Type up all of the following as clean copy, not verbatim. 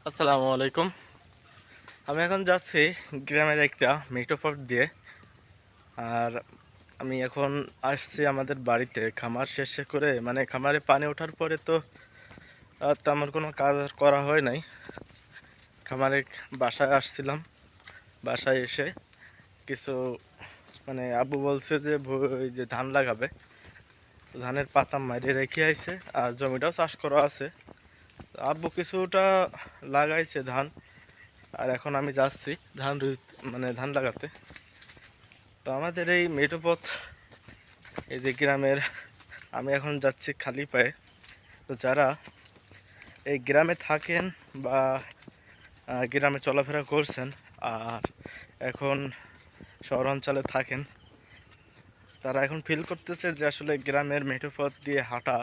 আসসালামু আলাইকুম। আমি এখন যাচ্ছি গ্রামের একটা মেঠোপথ দিয়ে। আর আমি এখন আসছি আমাদের বাড়িতে খামার শেষে করে, মানে খামারে পানি ওঠার পরে তো তেমন কোনো কাজ আর করা হয় নাই। খামারে বাসায় আসছিলাম, বাসায় এসে কিছু মানে আব্বু বলছে যে ওই যে ধান লাগাবে, তো ধানের পাতা মারিয়ে রেখে আইছে আর জমিটাও চাষ করা আছে। তো আব্বু কিছুটা লাগাইছে ধান, আর এখন আমি যাচ্ছি মানে ধান লাগাতে। তো আমাদের এই মেঠোপথ, এই যে গ্রামের, আমি এখন যাচ্ছি খালি পায়ে। তো যারা এই গ্রামে থাকেন বা গ্রামে চলাফেরা করছেন আর এখন শহর অঞ্চলে থাকেন, তারা এখন ফিল করতেছে যে আসলে গ্রামের মেঠোপথ দিয়ে হাঁটা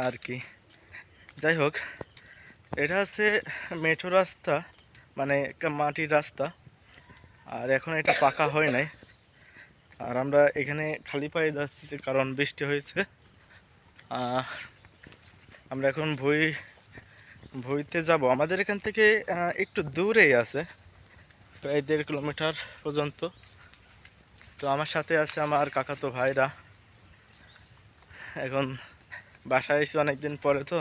আর কি। যাই হোক, এটা হচ্ছে মেঠো রাস্তা, মানে একটা মাটির রাস্তা, আর এখন এটা পাকা হয় নাই। আর আমরা এখানে খালি পায়ে যাচ্ছি কারণ বৃষ্টি হয়েছে। আমরা এখন ভুইতে যাব। আমাদের এখান থেকে একটু দূরেই আছে, প্রায় 1.5 কিলোমিটার পর্যন্ত। তো আমার সাথে আছে আমার কাকাতো ভাইরা। এখন বাসায় এসে অনেকদিন পরে, তো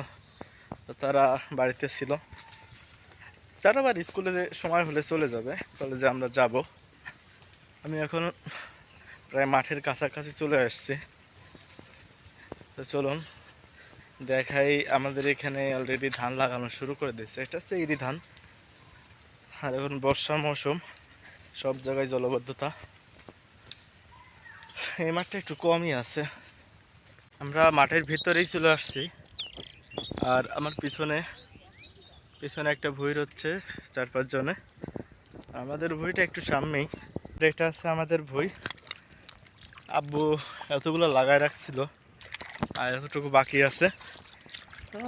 তো তারা বাড়িতে ছিল। তারা আবার স্কুলে সময় হলে চলে যাবে, কলেজে আমরা যাব। আমি এখন প্রায় মাঠের কাছাকাছি চলে আসছি। তো চলুন দেখাই, আমাদের এখানে অলরেডি ধান লাগানো শুরু করে দিয়েছে। এটা হচ্ছে ইরি ধান। আর এখন বর্ষার মৌসুম, সব জায়গায় জলবদ্ধতা। এই মাঠটা একটু কমই আছে। আমরা মাঠের ভিতরেই চলে আসছি। আর আমার পিছনে পিছনে একটা ভুঁই হচ্ছে 4-5 জনে। আমাদের ভুঁইটা একটু সামনেই। এটা আছে আমাদের ভুঁই। আব্বু এতগুলো লাগায় রাখছিল আর এতটুকু বাকি আছে।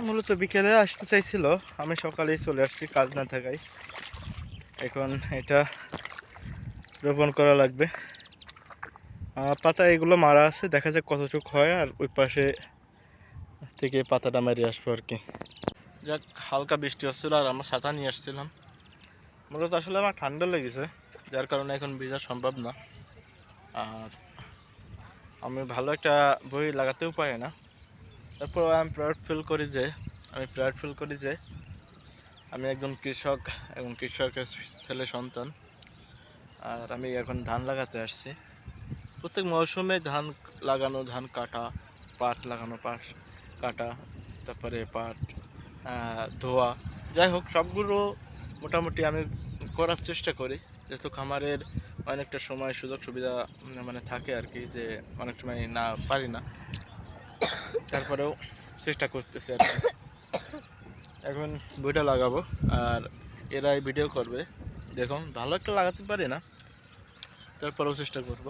মূলত বিকেলে আসতে চাইছিল, আমি সকালেই চলে আসছি কাজ না থাকায়। এখন এটা রোপণ করা লাগবে। পাতা এগুলো মারা আছে, দেখা যাক কতটুকু হয়। আর ওই পাশে থেকে পাতাটা মারিয়ে আসবো আর কি। যাক, হালকা বৃষ্টি হচ্ছিল আর আমরা ছাতা নিয়ে আসছিলাম। মূলত আসলে আমার ঠান্ডা লেগেছে, যার কারণে এখন ভিজা সম্ভব না। আর আমি ভালো একটা বই লাগাতেও পারি না। তারপর আমি প্রাউড ফিল করি যে আমি একজন কৃষকের ছেলে সন্তান। আর আমি এখন ধান লাগাতে আসছি। প্রত্যেক মৌসুমে ধান লাগানো, ধান কাটা, পাট লাগানো, পাট কাটা, তারপরে পাট ধোয়া, যাই হোক সবগুলো মোটামুটি আমি করার চেষ্টা করি। যেহেতু খামারের অনেকটা সময় সুযোগ সুবিধা মানে থাকে আর কি, যে অনেক সময় না পারি না, তারপরেও চেষ্টা করতেছি আর কি। এখন বইটা লাগাবো আর এরাই ভিডিও করবে। দেখুন, ভালো একটা লাগাতে পারি না, তারপরেও চেষ্টা করব।